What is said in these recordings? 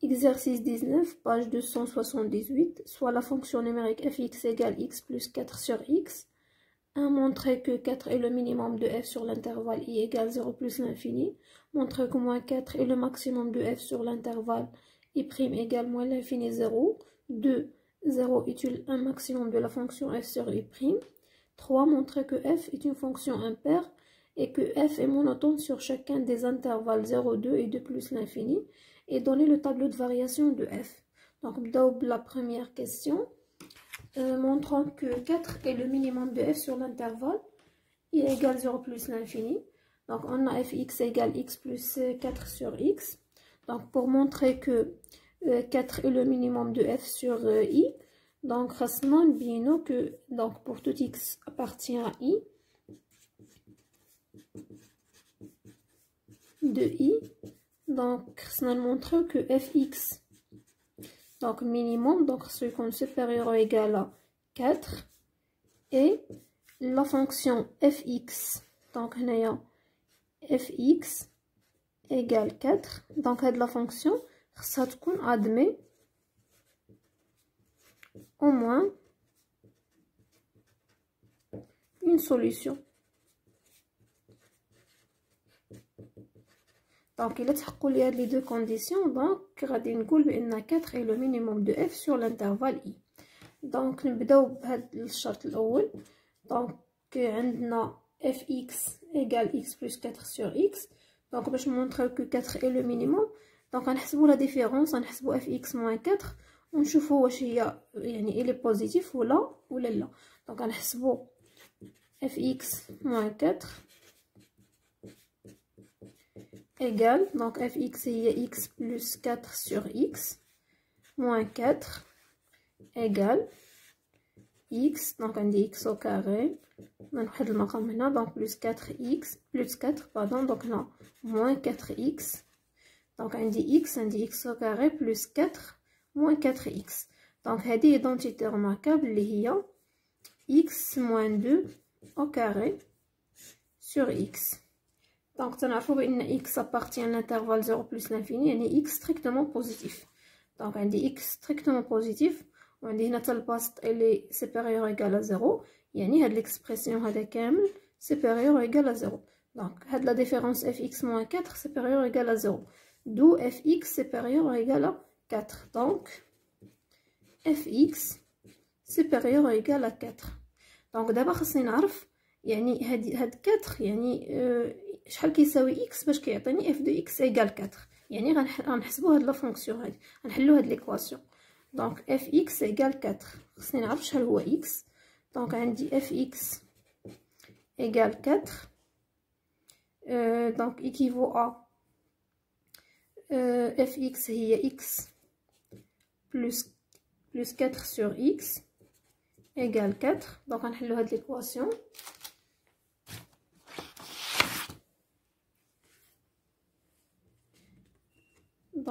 Exercice 19, page 278, soit la fonction numérique fx égale x plus 4 sur x. A montrer que 4 est le minimum de f sur l'intervalle i égale 0 plus l'infini. Montrer que moins 4 est le maximum de f sur l'intervalle i' égale moins l'infini 0. 2. 0 est un maximum de la fonction f sur i'. 3. Montrer que f est une fonction impaire et que f est monotone sur chacun des intervalles 0, 2 et 2 plus l'infini. Et donner le tableau de variation de f. Donc, la première question. Montrant que 4 est le minimum de f sur l'intervalle i égale 0 plus l'infini. Donc on a fx égale x plus 4 sur x. Donc pour montrer que 4 est le minimum de f sur i, donc خاصنا نبينو que donc pour tout x appartient à i de i, donc خاصنا نمونطرو que fx donc minimum, donc ce qu'on est supérieur ou égal à 4, et la fonction fx, donc on a fx égale 4, donc la fonction, ça admet au moins une solution. Donc, il y a les deux conditions. Donc, غادي نقول بأن 4 est le minimum de f sur l'intervalle i. Donc, نبداو بهذا الشرط الأول. Donc, عندنا fx égale x plus 4 sur x. Donc, باش نمونطريو que 4 est le minimum. Donc, غنحسبو la différence, غنحسبو fx moins 4 ونشوفو واش هي يعني il est positif ولا لا. Donc, غنحسبو fx moins 4 égale, donc fx est x plus 4 sur x, moins 4 égale x, donc on dit x au carré, donc plus 4x, plus 4, pardon, donc non, moins 4x, donc on dit x au carré, plus 4, moins 4x. Donc, هذه identité remarquable اللي هي x moins 2 au carré sur x. Donc, tu as que x appartient à l'intervalle 0 plus l'infini, et x strictement positif. Donc, on dit x strictement positif, on dit que le poste est supérieur ou égal à 0, et l'expression est supérieure ou égal à 0. Donc, la différence fx moins 4 supérieure ou égal à 0. D'où fx supérieur ou égal à 4. Donc, fx supérieur ou égal à 4. Donc, d'abord, خصني نعرف يعني هاد 4 يعني شحال كيساوي x باش كيعطيني f de x égale 4. يعني غنحسبوا هاد لا فونكسيون هادي، غنحلوا هاد ليكواسيون. دونك fx égale 4. خصني نعرف شحال هو x. دونك عندي fx égale 4 donc équivaut à fx هي x plus 4 sur x égale 4. donc غنحلوا هاد ليكواسيون.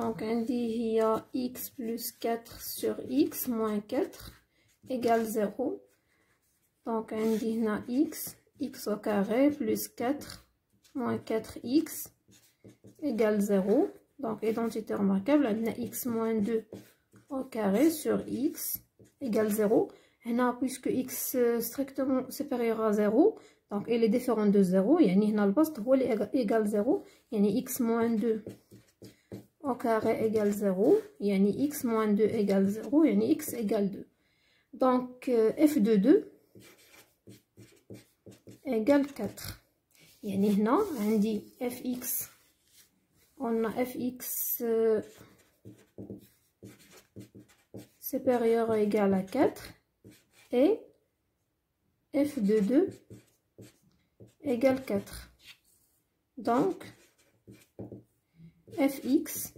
Donc, on dit x plus 4 sur x moins 4 égale 0. Donc, on dit x au carré plus 4 moins 4x égale 0. Donc, identité remarquable, on a x moins 2 au carré sur x égale 0. Et là, puisque x strictement supérieur à 0, donc il est différent de 0, يعني هنا البسط هو اللي égale 0, يعني x moins 2 au carré égale 0, يعني x moins 2 égale 0, يعني x égale 2. Donc, f de 2 égale 4. يعني هنا عندي fx, on a fx supérieur ou égal à 4 et f de 2 égale 4. Donc, fx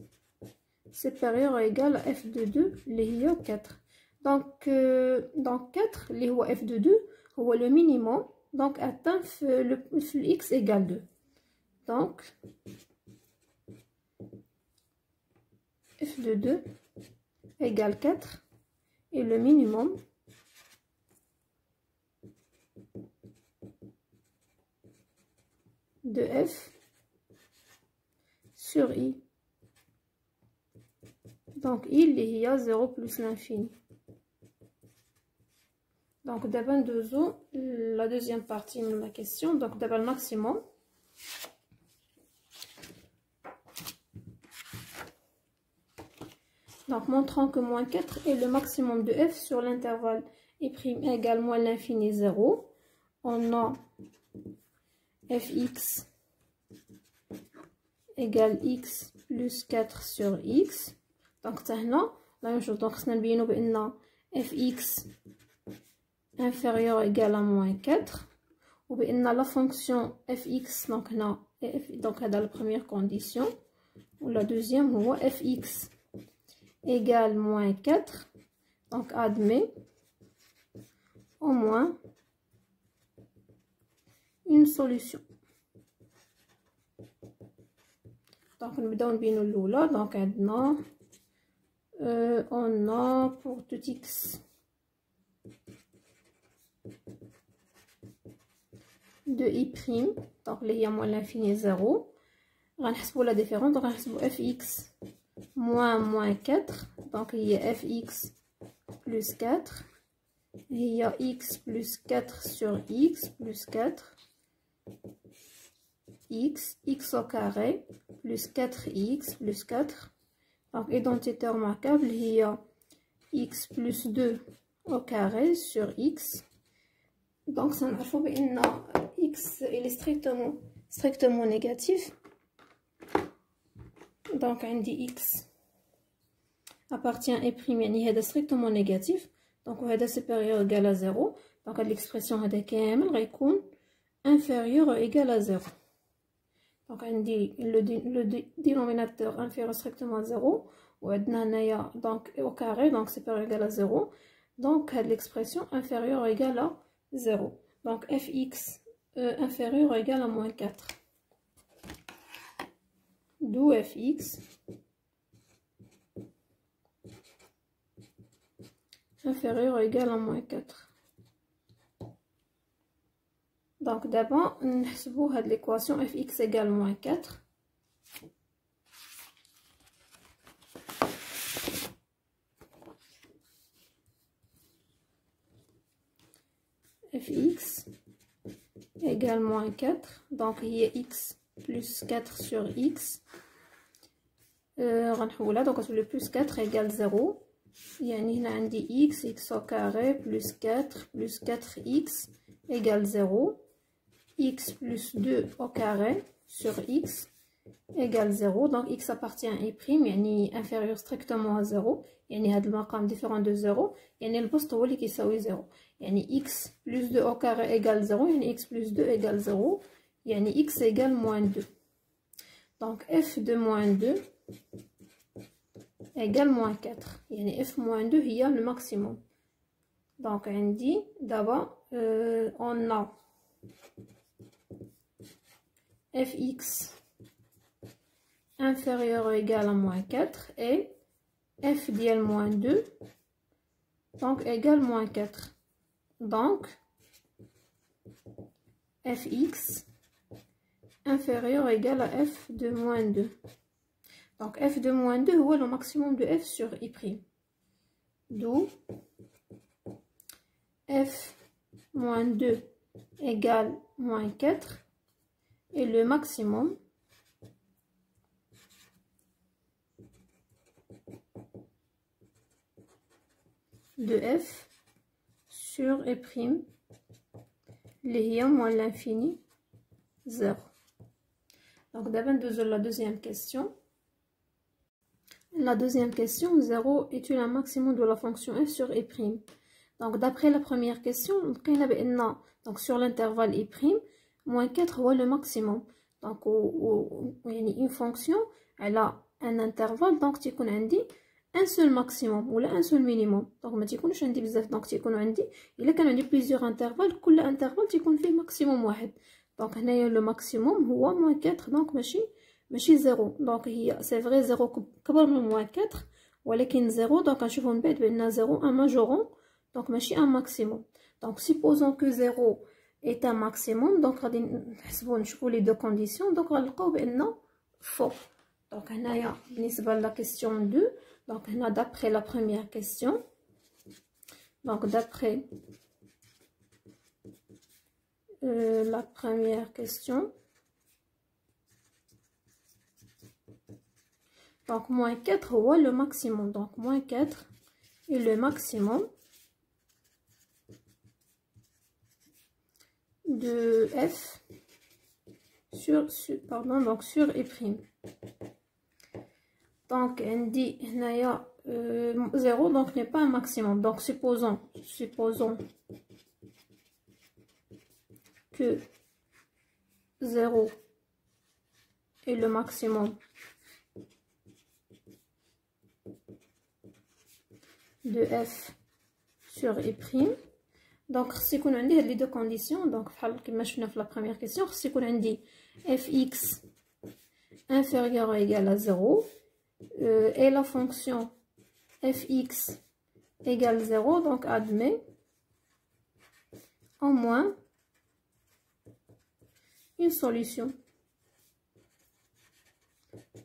supérieur ou égal à f de 2 اللي هي 4. Donc 4 اللي هو f de 2 هو le minimum, donc atteint le x égale 2. Donc f de 2 égale 4 et le minimum de f sur i Donc il y a 0 plus l'infini. Donc d'abord ندوزو la deuxième partie de la question. Donc d'abord le maximum. Donc montrant que moins 4 est le maximum de f sur l'intervalle y' égale moins l'infini 0. On a fx égale x plus 4 sur x. Donc هنا la même chose. Donc خصنا نبينو بان fx inférieur ou égal à moins 4 ou bien la fonction fx donc هنا donc هذا la première condition ou la deuxième هو fx égale moins 4 donc admet au moins une solution. Donc نبداو نبينو الاولى. donc عندنا on a pour tout x de i', donc اللي هي moins l'infini 0 غنحسبوا la différence. donc غنحسبوا fx moins 4 donc هي fx plus 4 هي x plus 4 sur x plus 4 x au carré plus 4x plus 4. donc identité remarquable هي x plus 2 au carré sur x. donc ça نعرفوا بان x il est strictement négatif. donc عندي x appartient à prime يعني هذا strictement négatif. donc وهذا supérieur ou égal à 0. donc هاد l'expression هذا كامل غيكون inférieur ou égal à 0. donc عندي le dénominateur inférieur strictement à 0 وعندنا هنايا donc au carré donc supérieur ou égal à 0. donc هاد l'expression inférieur ou égal à 0. donc fx inférieur ou égal à moins 4. d'où fx inférieur ou égal à moins 4. donc d'abord نحسبوا هاد l'équation fx égale moins 4. fx égale moins 4 donc il y a x plus 4 sur x غنحولها donc le plus 4 égale 0 يعني هنا عندي x au carré plus 4 plus 4x égale 0 x plus 2 au carré sur x égale 0. donc x appartient à i' يعني inférieur strictement à 0 يعني هذا المقام différent de 0 يعني البسط هو اللي كيساوي 0 يعني x plus 2 au carré égale 0 يعني x plus 2 égale 0 يعني x égale moins 2. donc f de moins 2 égale moins 4 يعني f moins 2 هي le maximum. donc عندي d'abord on a fx inférieur ou égal à moins 4 et f dial moins 2 donc égale moins 4. donc fx inférieur ou égal à f de moins 2. donc f de moins 2 هو le maximum de f sur i'. d'où f moins 2 égale moins 4 et le maximum de f sur e' اللي هي moins l'infini 0. donc d'abord la deuxième question. La deuxième question, 0 est-il un maximum de la fonction f sur e'. donc d'après la première question donc sur l'intervalle i', moins 4 هو le maximum. donc يعني une fonction elle a un intervalle donc تيكون عندي un seul maximum ولا un seul minimum. donc ما تيكونش عندي بزاف donc تيكون عندي الا كان عندي plusieurs intervalles كل intervalle تيكون فيه maximum واحد. donc هنايا le maximum هو moins 4 donc ماشي 0. donc هي c'est vrai 0 كبر من moins 4 ولكن 0 donc نشوفوا من بعد بان 0 un majorant donc ماشي un maximum. donc supposons que 0 est un maximum donc غادي نشوفوا les deux conditions donc غنلقاو بان faux. donc هنايا بالنسبه لا question 2 Donc, on a d'après la première question. Donc, d'après la première question. Donc, moins 4 ou le maximum. Donc, moins 4 est le maximum de f sur I'. Donc, on dit 0, donc n'est pas un maximum. Donc, supposons que 0 est le maximum de f sur I'. Donc, si on a les deux conditions, donc, comme je l'ai fait la première question, si on a dit fx inférieur ou égal à 0, et la fonction fx égale 0, donc admet au moins une solution.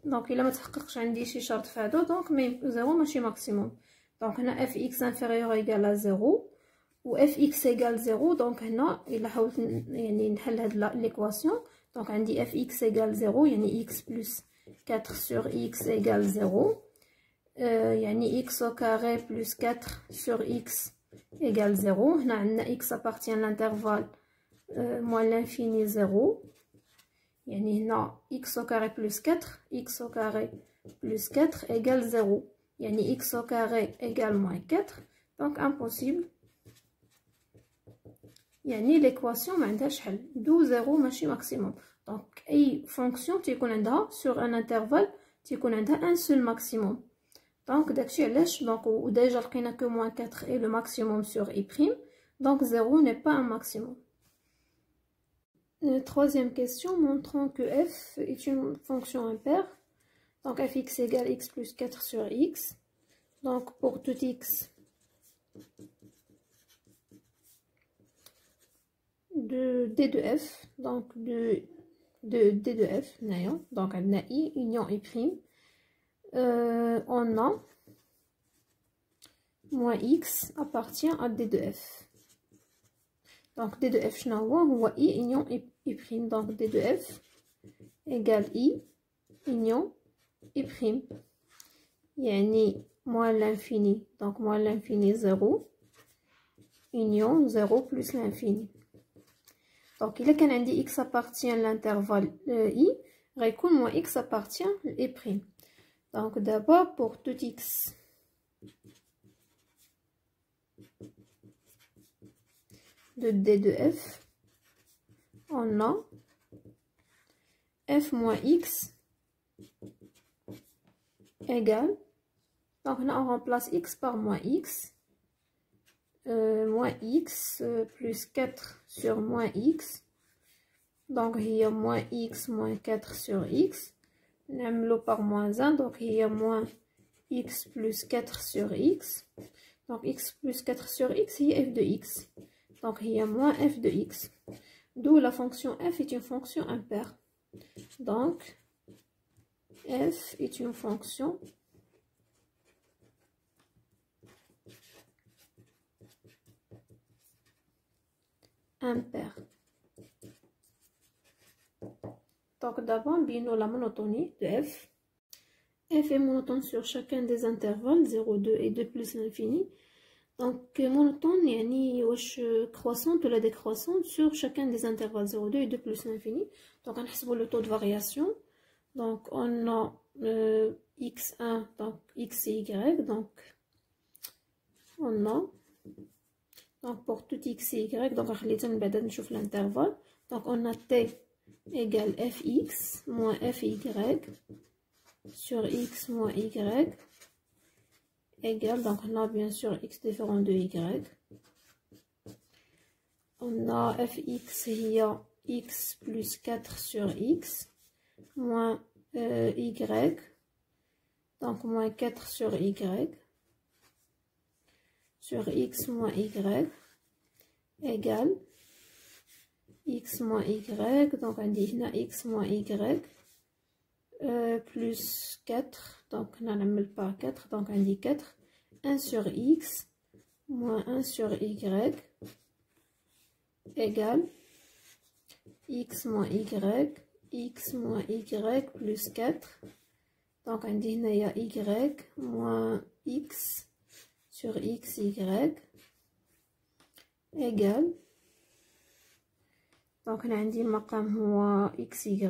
Donc, il a عندي شي شرط فهادو donc mais 0 ماشي maximum. Donc, on a fx inférieur ou égal à 0 و fx égale 0. donc هنا إلا حاولت يعني نحل هاد l'équation. donc عندي fx égale 0 يعني x plus 4 sur x égale 0. يعني x au carré plus 4 sur x égale 0. هنا عندنا x appartient à l'intervalle moins l'infini 0. يعني هنا x au carré plus 4 x au carré plus 4 égale 0. يعني x au carré égale moins 4. donc impossible. يعني l'équation ما عندهاش حل. d'où 0 ماشي maximum. donc أي fonction تيكون عندها sur un intervalle تيكون عندها un seul maximum. donc داكشي علاش donc وديجا لقينا que moins 4 est le maximum sur I'. donc 0 n'est pas un maximum. Troisième question montrant que f est une fonction impaire. Donc fx égale x plus 4 sur x. Donc pour tout x de d de f, donc de d de f, donc on a i union i prime, on a moins x appartient à d de f. Donc d de f هو i union i prime. donc d de f égale i union i prime. يعني moins l'infini, donc moins l'infini 0 union 0 plus l'infini. donc il كان عندي x appartient à l'intervalle i غيكون moins x appartient à i'. donc d'abord pour tout x de d de f, on a f moins x égale, donc là on remplace x par moins x, moins x plus 4 sur moins x, donc il y a moins x moins 4 sur x, نعملو par moins 1, donc il y a moins x plus 4 sur x, donc x plus 4 sur x il y a f de x. Donc, il y a moins f de x. D'où la fonction f est une fonction impaire. Donc, f est une fonction impaire. Donc, d'abord, nous la monotonie de f. F est monotone sur chacun des intervalles 0, 2 et 2 plus l'infini. Donc, monotone, yani wesh croissante ou la décroissante sur chacun des intervalles 0, 2 et 2 plus l'infini. Donc, on a le taux de variation. Donc, on a x1, donc x et y. Donc, on a, donc pour tout x et y, donc on chauffe l'intervalle. Donc, on a t égale fx moins fy sur x moins y égale, donc on a bien sûr x différent de y. On a fx il y a x plus 4 sur x moins y, donc moins 4 sur y sur x moins y égale x moins y, donc on dit x moins y plus 4, donc on n'amène pas 4, donc on dit 4, 1 sur x moins 1 sur y égale x moins y plus 4, donc on dit il y a y moins x sur xy égale, donc on a dit le مقام هو xy،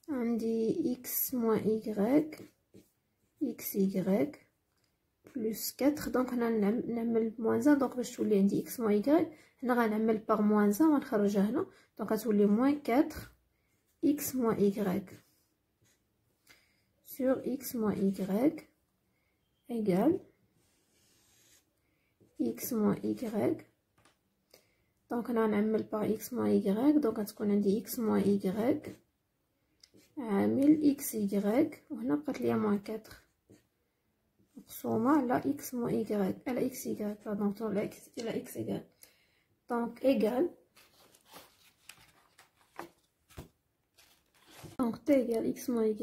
عندي x moins y xy plus 4، donc هنا نعمل moins 1، donc باش تولي عندي x moins y هنا غنعمل par moins 1 ونخرجها هنا، donc غتولي moins 4 x moins y sur x moins y égale x moins y، donc هنا نعمل par x moins y، donc غتكون عندي x moins y عامل xy، وهنا بقات ليا moins 4 مقسومة على x moins y على xy، pardon على xy، donc égale، donc t égale x moins y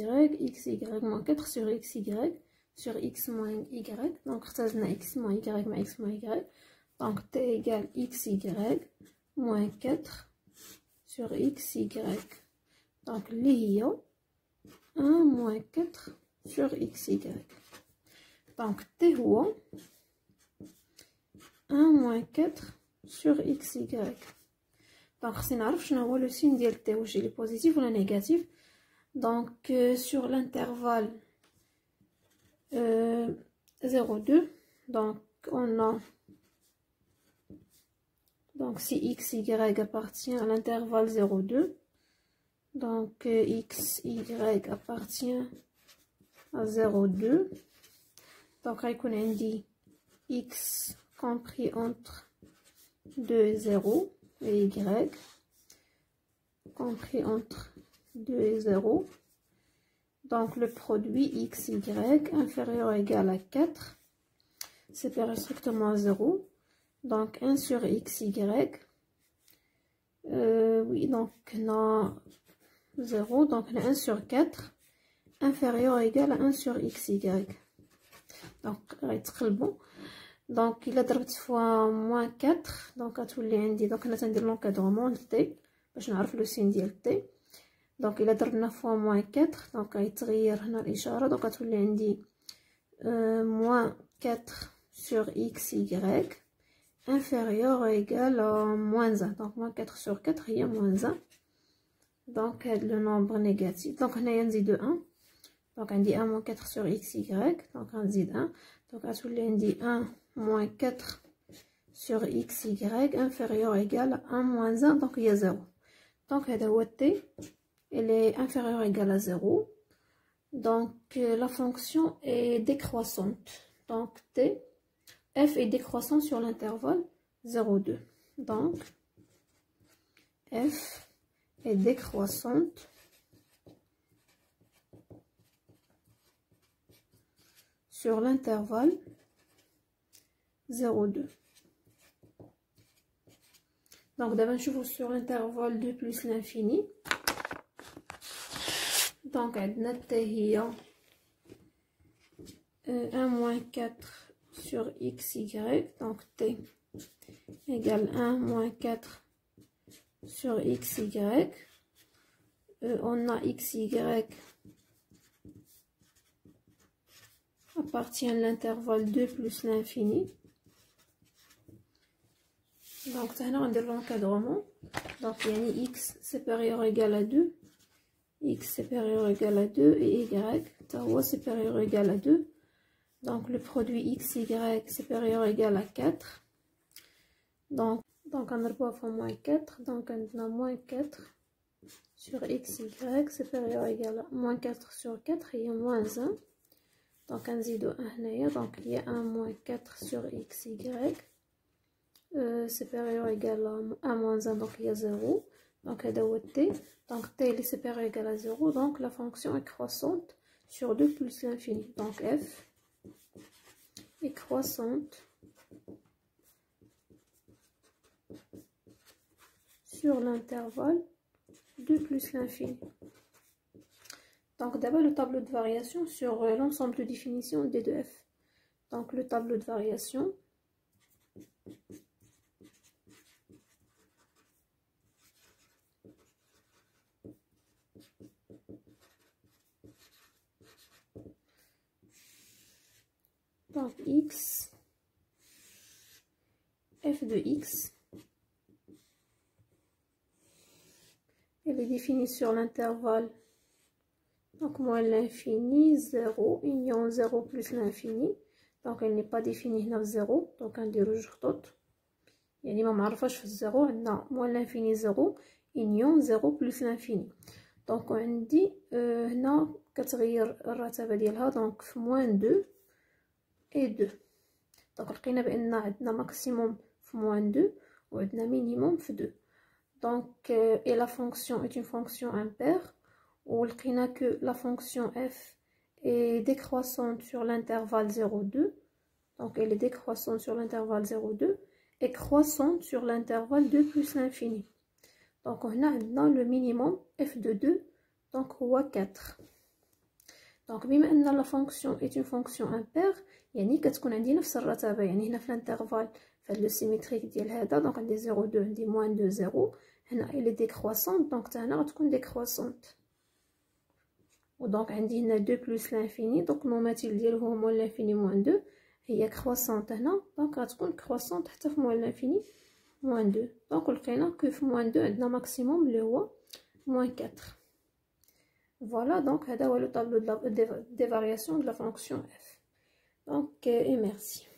xy moins 4 sur xy sur x moins y، donc اختزلنا x moins y مع x moins y، donc t égale xy moins 4 sur xy، donc اللي هي 1 moins 4 sur xy، donc t هو 1 moins 4 sur xy، donc خصني نعرف شنو هو لو سين ديال t، واش il est positif ولا négatif. Donc sur l'intervalle 0,2, donc on a, donc si xy appartient à l'intervalle 0,2, donc xy appartient à 0,2, donc غيكون عندي x compris entre 2 et 0 et y compris entre 2 et 0, donc le produit xy inférieur ou égal à 4, supérieur strictement à 0, donc 1 sur xy, oui, donc on a 0, donc on a 1 sur 4, inférieur ou égal à 1 sur xy, donc غيتقلبوا، donc il a ضربت fois moins 4، donc غتولي عندي، donc انا تندير لونكادرومون تي باش نعرف لو سين ديال تي، دونك الا ضربنا فوا موان 4 دونك غيتغير هنا الاشاره، دونك غتولي عندي موان 4 sur xy inférieur ou égal à moins 1، donc moins 4 sur 4 هي moins 1، donc هاد لو نومبر نيجاتيف، دونك هنايا نزيدو 1، دونك عندي 1 moins 4 sur xy، دونك غنزيد 1، دونك غتولي عندي 1 moins 4 sur xy inférieur ou égal à 1 moins 1، donc هي 0، donc هذا هو t، elle est inférieure ou égale à 0, donc la fonction est décroissante, donc t, f est décroissant sur l'intervalle 0,2, donc f est décroissante sur l'intervalle 0,2. Donc d'abord je vous sur l'intervalle 2 plus l'infini. Donc عندنا t هي 1 moins 4 sur xy, donc t égale 1 moins 4 sur xy, on a xy appartient à l'intervalle 2 plus l'infini, donc هنا غندير l'encadrement، donc يعني x supérieur ou égal à 2, x supérieur ou égal à 2 et y supérieur ou égal à 2, donc le produit xy supérieur ou égal à 4, donc on a fois moins 4, donc on a moins 4 sur xy supérieur ou égal à moins 4 sur 4 et moins 1, donc on zide 1 donc il y a 1 moins 4 sur xy supérieur ou égal à moins 1, donc il y a 0, donc هذا هو t، donc t est supérieur ou égal à 0, donc la fonction est croissante sur 2 plus l'infini, donc f est croissante sur l'intervalle 2 plus l'infini. Donc d'abord le tableau de variation sur l'ensemble de définition D de F. Donc le tableau de variation. Donc x, f de x, elle est définie sur l'intervalle, donc moins l'infini, 0, union 0 plus l'infini, donc elle n'est pas définie dans 0, donc on dirait خطوط يعني ما معرفاش في الزيرو عندنا moins l'infini 0 union 0 plus l'infini. donc عندي هنا كتغير الرتبه ديالها دونك في moins 2 et 2. donc لقينا بان عندنا ماكسيموم في moins 2 وعندنا مينيموم في 2. donc et la fonction est une fonction impaire ولقينا que la fonction f est décroissante sur l'intervalle 0,2. donc elle est décroissante sur l'intervalle 0,2 et croissante sur l'intervalle 2 plus l'infini. donc on a le minimum f de 2 donc هو 4. donc بما ان la fonction est une fonction impaire يعني كتكون عندي نفس الرتبه يعني هنا في الانترفال فهاد لو سيميتريك ديال هذا دونك عندي 0,2 عندي moins 2 0 هنا il est décroissante دونك حتى هنا غتكون décroissante ودونك عندي هنا 2 plus l'infini دونك المماثل ديالو هو moins l'infini moins 2 هي croissante هنا دونك غتكون croissante حتى في moins l'infini moins 2 دونك لقينا كو في moins 2 عندنا ماكسيموم اللي هو moins 4. voilà donc هذا هو le tableau des variations de la fonction f. donc et merci.